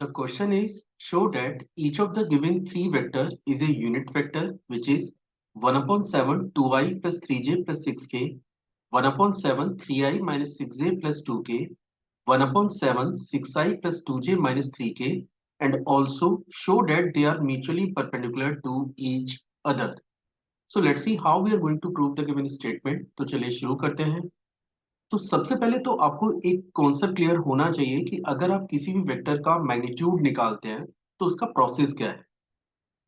The question is, show that each of the given three vector is a unit vector which is 1 upon 7 2i plus 3j plus 6k, 1 upon 7 3i minus 6j plus 2k, 1 upon 7 6i plus 2j minus 3k, and also show that they are mutually perpendicular to each other. So let's see how we are going to prove the given statement. तो चलिए शुरू करते हैं। तो सबसे पहले तो आपको एक कॉन्सेप्ट क्लियर होना चाहिए कि अगर आप किसी भी वेक्टर का मैग्नीट्यूड निकालते हैं तो उसका प्रोसेस क्या है।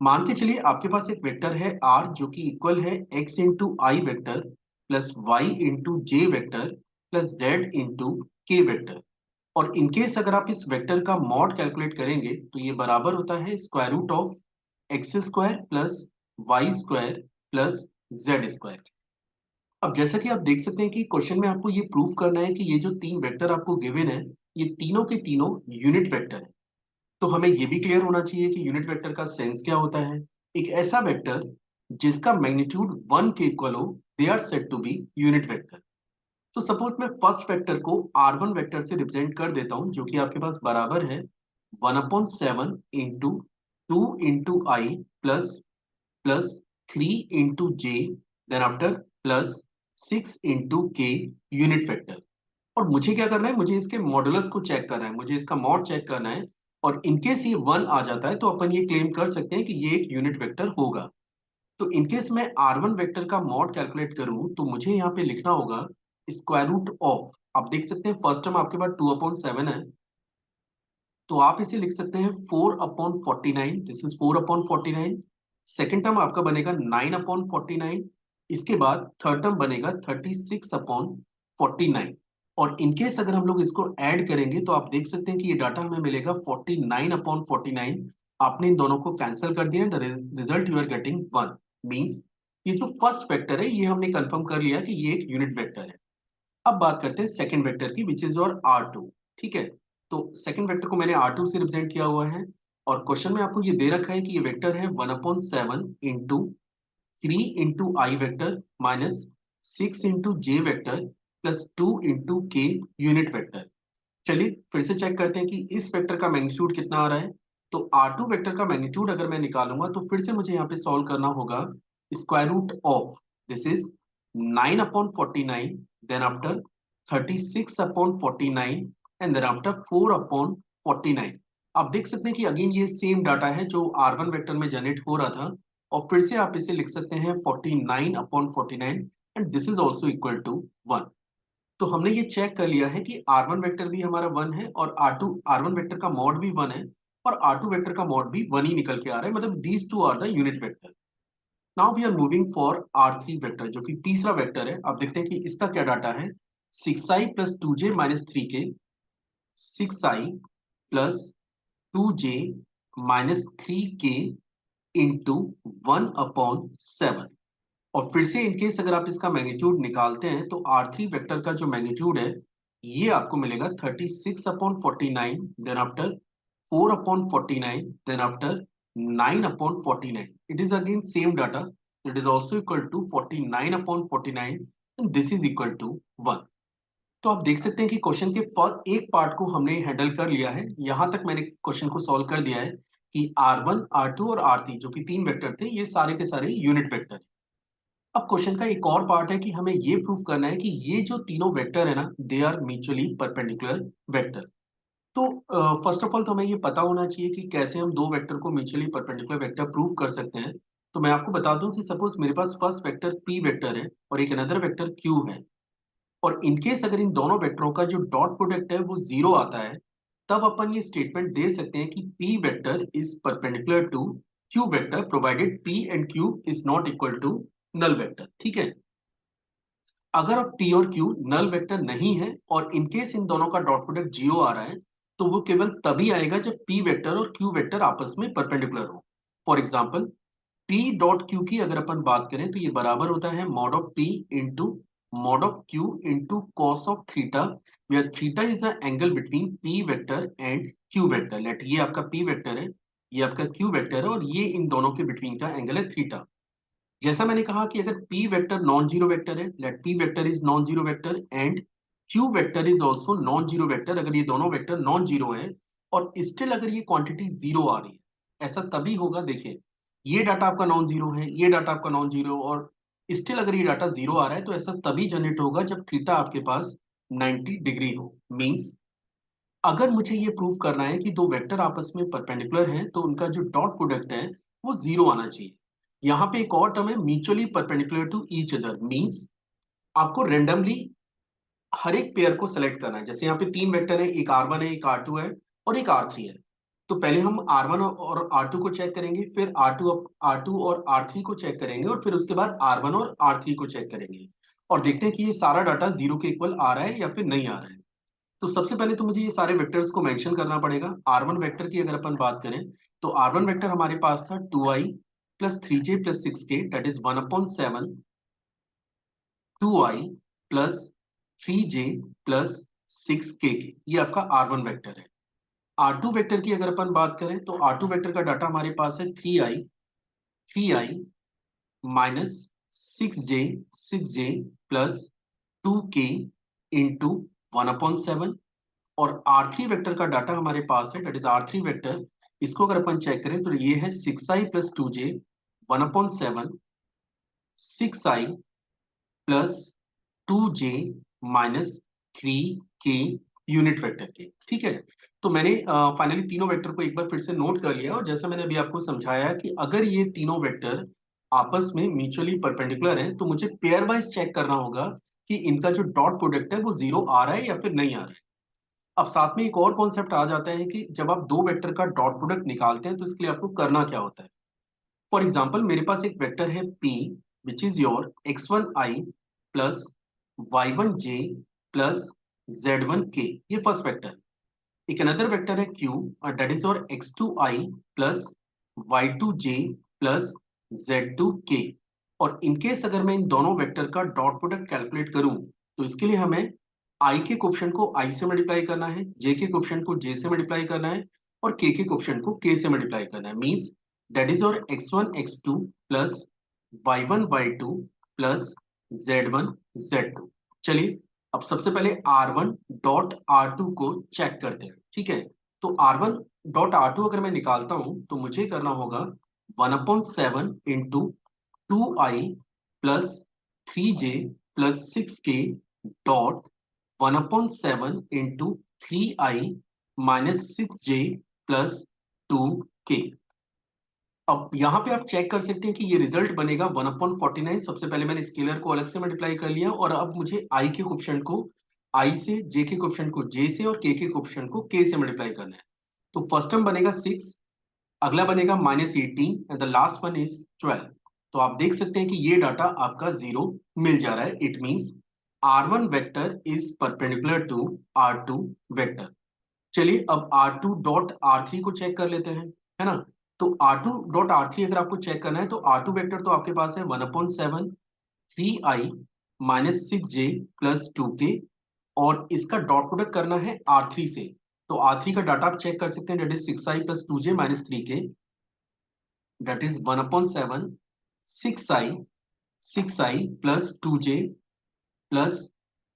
मान के चलिए आपके पास एक वेक्टर है r जो कि इक्वल है x इंटू आई वेक्टर प्लस वाई इंटू जे वेक्टर प्लस z इंटू के वेक्टर। और इनकेस अगर आप इस वेक्टर का मॉड कैलकुलेट करेंगे तो ये बराबर होता है square root of X square plus Y square plus Z square. अब जैसा कि आप देख सकते हैं कि क्वेश्चन में आपको ये प्रूफ करना है कि ये जो तीन वेक्टर आपको गिवन है ये तीनों के तीनों यूनिट वेक्टर है। तो हमें ये भी क्लियर होना चाहिए कि यूनिट वेक्टर का सेंस क्या होता है। एक ऐसा वेक्टर जिसका मैग्नीट्यूड 1 के इक्वल हो, they are said to be unit vector. तो सपोज मैं फर्स्ट वेक्टर को r1 वेक्टर से रिप्रेजेंट कर देता हूं जो कि आपके पास बराबर है 1/7 इंटू 2 इंटू आई प्लस प्लस 3 इंटू जे, देन आफ्टर प्लस 6 इंटू के यूनिट वेक्टर। और मुझे क्या करना है, मुझे इसके मॉडुलस को चेक करना है, मुझे इसका मॉड चेक करना है। और इनकेस ये 1 आ जाता है तो अपन ये क्लेम कर सकते हैं कि ये एक यूनिट वेक्टर होगा। तो इनकेस मैं r1 वेक्टर का मॉड कैलकुलेट करूं तो मुझे यहाँ पे लिखना होगा स्क्वायर रूट ऑफ, आप देख सकते हैं फर्स्ट टर्म आपके पास 2/7 है तो आप इसे लिख सकते हैं 4/49, दिस इज 4/49। सेकेंड टर्म आपका बनेगा 9/49। इसके बाद थर्ड टर्म बनेगा 36/49। और इनकेस अगर हम लोग इसको ऐड करेंगे तो आप देख सकते हैं कि ये डाटा हमें मिलेगा 49/49। आपने इन दोनों को कैंसिल कर दिया, the result you are getting 1। Means ये जो फर्स्ट वेक्टर है ये हमने कंफर्म कर लिया कि ये एक यूनिट वेक्टर है। अब बात करते हैं सेकंड वेक्टर की विच इज योर r2। ठीक है, तो सेकंड वेक्टर को मैंने r2 से रिप्रेजेंट किया हुआ है। और क्वेश्चन में आपको ये दे रखा है कि ये वेक्टर है 1/7 इंटू 3 इंटू आई वेक्टर माइनस 6 इंटू जे वेक्टर प्लस 2 इंटू के यूनिट वेक्टर। चलिए फिर से चेक करते हैं कि इस वेक्टर का मैग्नीट्यूड कितना आ रहा है। तो r2 वेक्टर का मैग्नीट्यूड अगर मैं निकालूंगा तो फिर से मुझे यहाँ पे सॉल्व करना होगा square root of, this is 9/49, then after 36/49, and then after 4/49। आप देख सकते हैं कि अगेन ये सेम डाटा है जो r1 वेक्टर में जनरेट हो रहा था। और फिर से आप इसे लिख सकते हैं 49/49, and this is also equal to 1। तो हमने ये चेक कर लिया है कि r1 वेक्टर भी हमारा 1 है और r1 वेक्टर का मॉड भी 1 है और r2 वेक्टर का मॉड भी 1 ही निकल के आ रहा है, मतलब these two are the unit vector. Now we are moving for r3 vector जो कि तीसरा वेक्टर है। आप देखते हैं कि इसका क्या डाटा है, 6i plus 2j minus 3k, 6i plus 2j minus 3k into 1/7। और फिर से इनकेस अगर आप इसका मैग्नीट्यूड निकालते हैं तो r3 वेक्टर का जो मैग्नीट्यूड है ये आपको मिलेगा 36/49, then after 4/49, then after 9/49। It is again same data, it is also equal to 49/49, and this is equal to 1। तो आप देख सकते हैं कि क्वेश्चन के फर्स्ट एक पार्ट को हमने हैंडल कर लिया है। यहां तक मैंने क्वेश्चन को सॉल्व कर दिया है कि r1 r2 और r3 जो कि तीन वेक्टर थे ये सारे के सारे यूनिट वेक्टर। अब क्वेश्चन का एक और पार्ट है कि हमें ये प्रूव करना है कि ये जो तीनों वेक्टर है ना they are mutually perpendicular vector. तो फर्स्ट ऑफ ऑल तो हमें ये पता होना चाहिए कि कैसे हम दो वेक्टर को म्यूचुअली परपेंडिकुलर वेक्टर प्रूव कर सकते हैं। तो मैं आपको बता दूं कि सपोज मेरे पास फर्स्ट वेक्टर p वेक्टर है और एक अनदर वेक्टर q है। और इनकेस अगर इन दोनों वेक्टरों का जो डॉट प्रोडक्ट है वो जीरो आता है तब अपन ये स्टेटमेंट दे सकते हैं कि p vector is perpendicular to q vector provided p and q is not equal to null vector. ठीक है, अगर अब p और q नल वेक्टर नहीं है और इनकेस इन दोनों का डॉट प्रोडक्ट जीरो आ रहा है तो वो केवल तभी आएगा जब p वेक्टर और q वेक्टर आपस में परपेंडिकुलर हो। For example p dot q की अगर अपन बात करें तो ये बराबर होता है mod of p into mod of q into cos of theta, where theta is the angle between p vector and q vector. Let ये आपका p वेक्टर है, ये आपका q वेक्टर है और ये इन दोनों के बिटवीन का एंगल है थीटा। जैसा मैंने कहा कि अगर p vector non zero vector है, let p vector is non zero vector and q vector is also non zero vector, अगर ये दोनों वेक्टर नॉन जीरो है और स्टिल अगर ये क्वांटिटी जीरो आ रही है, ऐसा तभी होगा, देखिए ये डाटा आपका नॉन जीरो है, ये डाटा आपका नॉन जीरो, और स्टिल अगर ये डाटा जीरो आ रहा है तो ऐसा तभी जनरेट होगा जब थीटा आपके पास 90 डिग्री हो। मींस अगर मुझे ये प्रूव करना है कि दो वेक्टर आपस में परपेंडिकुलर हैं तो उनका जो डॉट प्रोडक्ट है वो जीरो आना चाहिए। यहाँ पे एक और टर्म है, mutually perpendicular to each other. Means आपको रेंडमली हर एक पेयर को सेलेक्ट करना है। जैसे यहाँ पे तीन वेक्टर है, एक R1 है, एक R2 है और एक R3 है। तो पहले हम R1 और R2 को चेक करेंगे, फिर R2 और R3 को चेक करेंगे, और फिर उसके बाद R1 और R3 को चेक करेंगे, और देखते हैं कि ये सारा डाटा जीरो के इक्वल आ रहा है या फिर नहीं आ रहा है। तो सबसे पहले तो मुझे ये सारे वेक्टर्स को मेंशन करना पड़ेगा। R1 वेक्टर की अगर अपन बात करें तो R1 वेक्टर हमारे पास था 2i plus 3j plus 6k, that is 1/7 2i plus 3j plus 6k के, ये आपका R1 वेक्टर है। R2 वेक्टर की अगर अपन बात करें तो R2 वेक्टर का डाटा हमारे पास है 3i minus 6j plus 2k into 1/7, और R3 वेक्टर का डाटा हमारे पास है, दैट इज R3 वेक्टर। इसको अगर अपन चेक करें तो ये है 6i plus 2j 1/7 6i plus 2j minus 3k unit vector के। ठीक है, तो मैंने फाइनली तीनों वेक्टर को एक बार फिर से नोट कर लिया, और जैसा मैंने अभी आपको समझाया कि अगर ये तीनों वेक्टर आपस में म्यूचुअली परपेंडिकुलर हैं तो मुझे पेयर वाइज चेक करना होगा कि इनका जो डॉट प्रोडक्ट है वो जीरो आ रहा है या फिर नहीं आ रहा है। अब साथ में एक और कॉन्सेप्ट आ जाता है कि जब आप दो वेक्टर का डॉट प्रोडक्ट निकालते हैं तो इसके लिए आपको करना क्या होता है। फॉर एग्जाम्पल मेरे पास एक वेक्टर है P which is your x1i plus y1j plus z1k, ये फर्स्ट वेक्टर। एक अनदर वेक्टर है Q और that is your x2i plus y2j plus z2k। और इनकेस अगर मैं इन दोनों वेक्टर का डॉट प्रोडक्ट कैलकुलेट करूं तो इसके लिए हमें i के कोफिशिएंट को i से मल्टीप्लाई करना है, j के कोफिशिएंट को j से मल्टीप्लाई करना है, और k के कोफिशिएंट को k से मल्टीप्लाई करना है। Means that is your x1 x2 plus y1 y2 plus z1 z2। चलिए अब सबसे पहले R1 डॉट R2 को चेक करते हैं। ठीक है, तो R1 डॉट R2 अगर मैं निकालता हूं तो मुझे करना होगा 1/7 into 2i plus 3j plus 6k dot 1/7 into 3i minus 6j plus 2k। अब यहाँ पे आप चेक कर सकते हैं कि ये रिजल्ट बनेगा 1/49। सबसे पहले मैंने स्केलर को अलग से मल्टीप्लाई कर लिया, और अब मुझे आई के कोफिशिएंट को आई से, जे के कोफिशिएंट को जे से, और के कोफिशिएंट को के से मल्टीप्लाई करना है। तो फर्स्ट टर्म बनेगा 6, अगला बनेगा -18 and the last one is 12। तो आप देख सकते हैं कि ये डाटा आपका जीरो मिल जा रहा है। It means R1 vector is perpendicular to R2 vector. चलिए अब R2 डॉट R3 को चेक कर लेते हैं, है ना। तो R2 डॉट R3 अगर आपको चेक करना है तो R2 वेक्टर तो आपके पास है 1/7 3i minus 6j plus 2k, और इसका डॉट प्रोडक्ट करना है R3 से। तो R3 का डाटा आप चेक कर सकते हैं, that is 6i plus 2j minus 3k, that is 1/7 6i plus 2j plus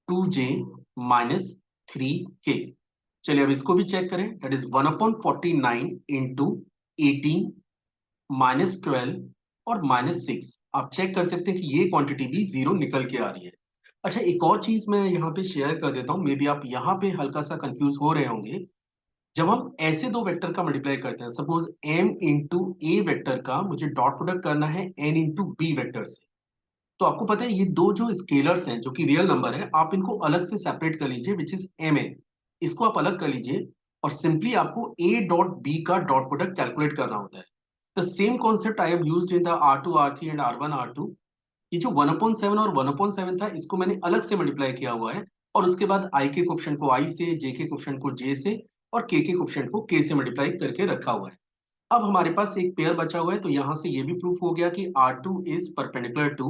2j minus 3k। चलिए अब इसको भी चेक करें, दैट इज 1/49 इंटू 18 माइनस 12 और माइनस 6। आप चेक कर सकते हैं कि ये क्वांटिटी भी जीरो निकल के आ रही है। अच्छा, एक और चीज मैं यहाँ पे शेयर कर देता हूँ, मे बी आप यहाँ पे हल्का सा कंफ्यूज हो रहे होंगे। जब हम ऐसे दो वेक्टर का मल्टीप्लाई करते हैं, सपोज m इंटू ए वेक्टर का मुझे डॉट प्रोडक्ट करना है n इंटू बी वेक्टर से, तो आपको पता है ये दो जो स्केलर्स हैं जो कि रियल नंबर है, आप इनको अलग से सेपरेट कर लीजिए, विच इज एम ए। इसको आप अलग कर लीजिए, और सिंपली आपको ए डॉट बी का डॉट प्रोडक्ट कैलकुलेट करना होता है। The same concept I have used in the R2 R3 and R1 R2। ये जो 1/7 और 1/7 था इसको मैंने अलग से मल्टीप्लाई किया हुआ है, और उसके बाद आई के कोफिशिएंट को आई से, जे के कोफिशिएंट को जे से, और के कोफिशिएंट को के से मल्टीप्लाई करके रखा हुआ है। अब हमारे पास एक पेयर बचा हुआ है, तो यहां से ये भी प्रूफ हो गया कि R2 is perpendicular to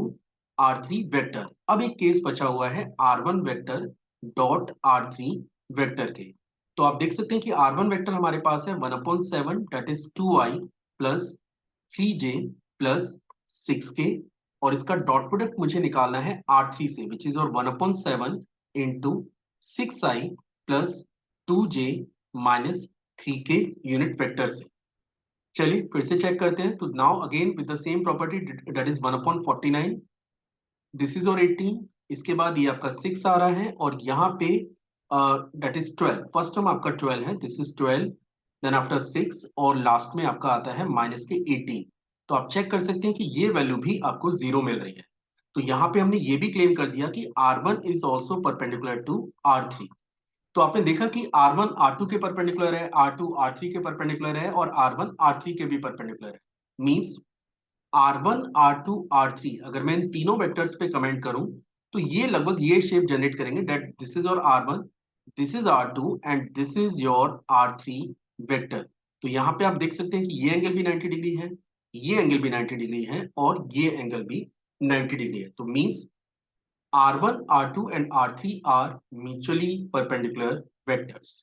R3 vector. अब एक केस बचा हुआ है R1 vector dot R3 vector के। तो आप देख सकते हैं कि R1 वेक्टर हमारे पास है 1/7 that is 2i plus 3j plus 6k, और इसका डॉट प्रोडक्ट मुझे निकालना है R3 से, विच इज और 1/7 into 6i plus 2j minus 3 के यूनिट वेक्टर से। चलिए फिर से चेक करते हैं। तो now again with the same property that is 1/49, this is और 18, इसके बाद ये आपका 6 आ रहा है और यहाँ पे दैट इज 12, फर्स्ट टर्म आपका 12 है, दिस इज 12, देन आफ्टर 6 और लास्ट में आपका आता है माइनस के 18। तो आप चेक कर सकते हैं कि ये वैल्यू भी आपको जीरो मिल रही है। तो यहाँ पे हमने ये भी क्लेम कर दिया कि R1 is also perpendicular to R3। तो आपने देखा कि R1 R2 के परपेंडिकुलर है, R2 R3 के परपेंडिकुलर है और R1 R3 के भी परपेंडिकुलर है। मींस R1 R2 R3 अगर मैं इन तीनों वेक्टर्स पे कमेंट करूं तो ये लगभग ये शेप जनरेट करेंगे, that this is your R1, this is R2 and this is your R3 vector. तो यहाँ पे आप देख सकते हैं कि ये एंगल भी 90 डिग्री है, ये एंगल भी 90 डिग्री है और ये एंगल भी 90 डिग्री है। तो means R1 R2 and R3 are mutually perpendicular vectors।